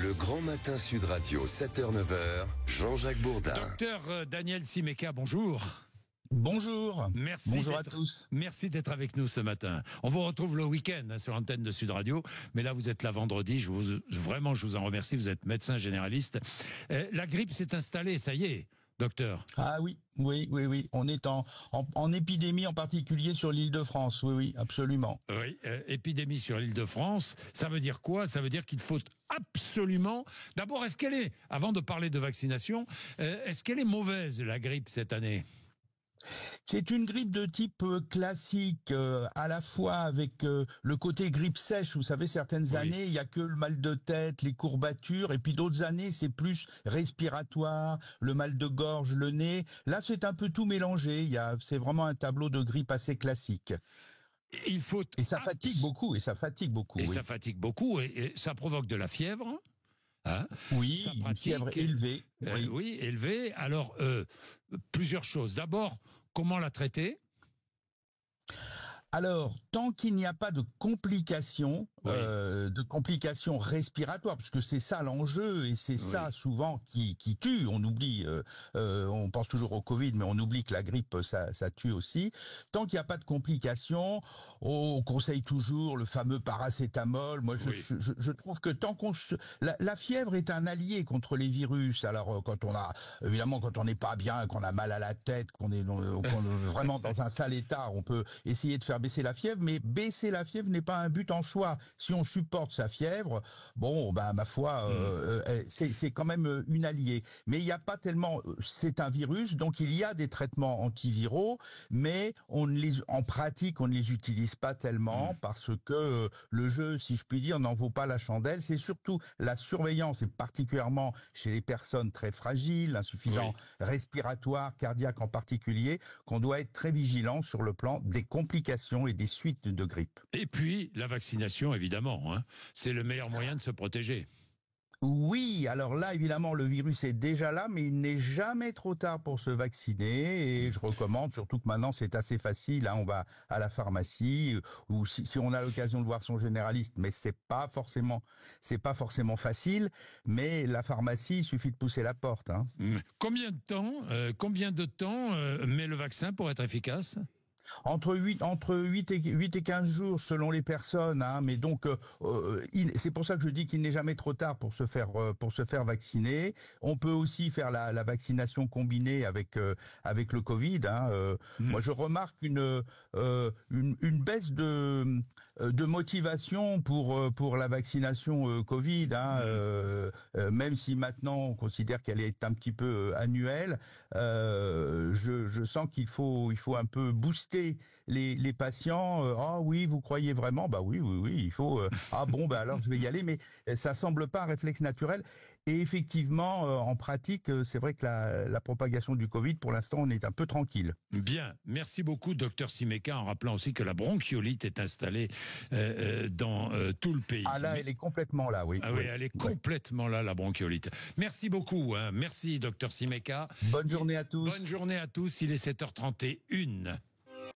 Le Grand Matin Sud Radio, 7h-9h, Jean-Jacques Bourdin. Docteur Daniel Simeka, bonjour. Bonjour. Merci. Bonjour à tous. Merci d'être avec nous ce matin. On vous retrouve le week-end sur l'antenne de Sud Radio, mais là vous êtes là vendredi. Je vous en remercie. Vous êtes médecin généraliste. La grippe s'est installée, ça y est, docteur. Ah oui. On est en épidémie, en particulier sur l'Île-de-France. Oui, absolument. Oui, épidémie sur l'Île-de-France. Ça veut dire quoi? Ça veut dire qu'il faut absolument... D'abord, avant de parler de vaccination, est-ce qu'elle est mauvaise, la grippe, cette année? C'est une grippe de type classique, à la fois avec le côté grippe sèche. Vous savez, certaines années, il y a que le mal de tête, les courbatures, et puis d'autres années, c'est plus respiratoire, le mal de gorge, le nez. Là, c'est un peu tout mélangé. C'est vraiment un tableau de grippe assez classique. Et ça fatigue beaucoup, ça fatigue beaucoup, et ça provoque de la fièvre. Hein, oui, une fièvre élevée. Oui, élevée. Alors, plusieurs choses. D'abord, comment la traiter ? Alors, tant qu'il n'y a pas de complications, respiratoires, parce que c'est ça l'enjeu, et c'est ça souvent qui tue. On oublie, on pense toujours au Covid, mais on oublie que la grippe, ça tue aussi. Tant qu'il n'y a pas de complications, on conseille toujours le fameux paracétamol. Moi, je trouve que la fièvre est un allié contre les virus. Alors, quand on n'est pas bien, qu'on a mal à la tête, qu'on est vraiment dans un sale état, on peut essayer de faire baisser la fièvre, mais baisser la fièvre n'est pas un but en soi. Si on supporte sa fièvre, ma foi, c'est quand même une alliée. Mais il n'y a pas tellement... C'est un virus, donc il y a des traitements antiviraux, mais en pratique, on ne les utilise pas tellement parce que le jeu, si je puis dire, n'en vaut pas la chandelle. C'est surtout la surveillance, et particulièrement chez les personnes très fragiles, insuffisants respiratoires, cardiaques en particulier, qu'on doit être très vigilant sur le plan des complications et des suites de grippe. Et puis, la vaccination, évidemment. C'est le meilleur moyen de se protéger. Oui, alors là, évidemment, le virus est déjà là, mais il n'est jamais trop tard pour se vacciner. Et je recommande, surtout que maintenant, c'est assez facile. On va à la pharmacie, ou si on a l'occasion de voir son généraliste, mais c'est pas forcément facile. Mais la pharmacie, il suffit de pousser la porte. Combien de temps met le vaccin pour être efficace ? Entre 8 et 15 jours selon les personnes, mais donc c'est pour ça que je dis qu'il n'est jamais trop tard pour se faire vacciner. On peut aussi faire la vaccination combinée avec le Covid. Moi, je remarque une baisse de motivation pour la vaccination Covid, même si maintenant on considère qu'elle est un petit peu annuelle. Je sens qu'il faut un peu booster les patients. Ah oui, vous croyez vraiment? Bah oui, il faut. Alors je vais y aller, mais ça semble pas un réflexe naturel. Et effectivement, en pratique, c'est vrai que la propagation du Covid, pour l'instant, on est un peu tranquille. Bien, merci beaucoup, docteur Simeka, en rappelant aussi que la bronchiolite est installée dans tout le pays. Ah là, elle est complètement là, oui. Oui, elle est complètement là, la bronchiolite. Merci beaucoup, merci, docteur Simeka. Bonne journée à tous. Bonne journée à tous, il est 7h31.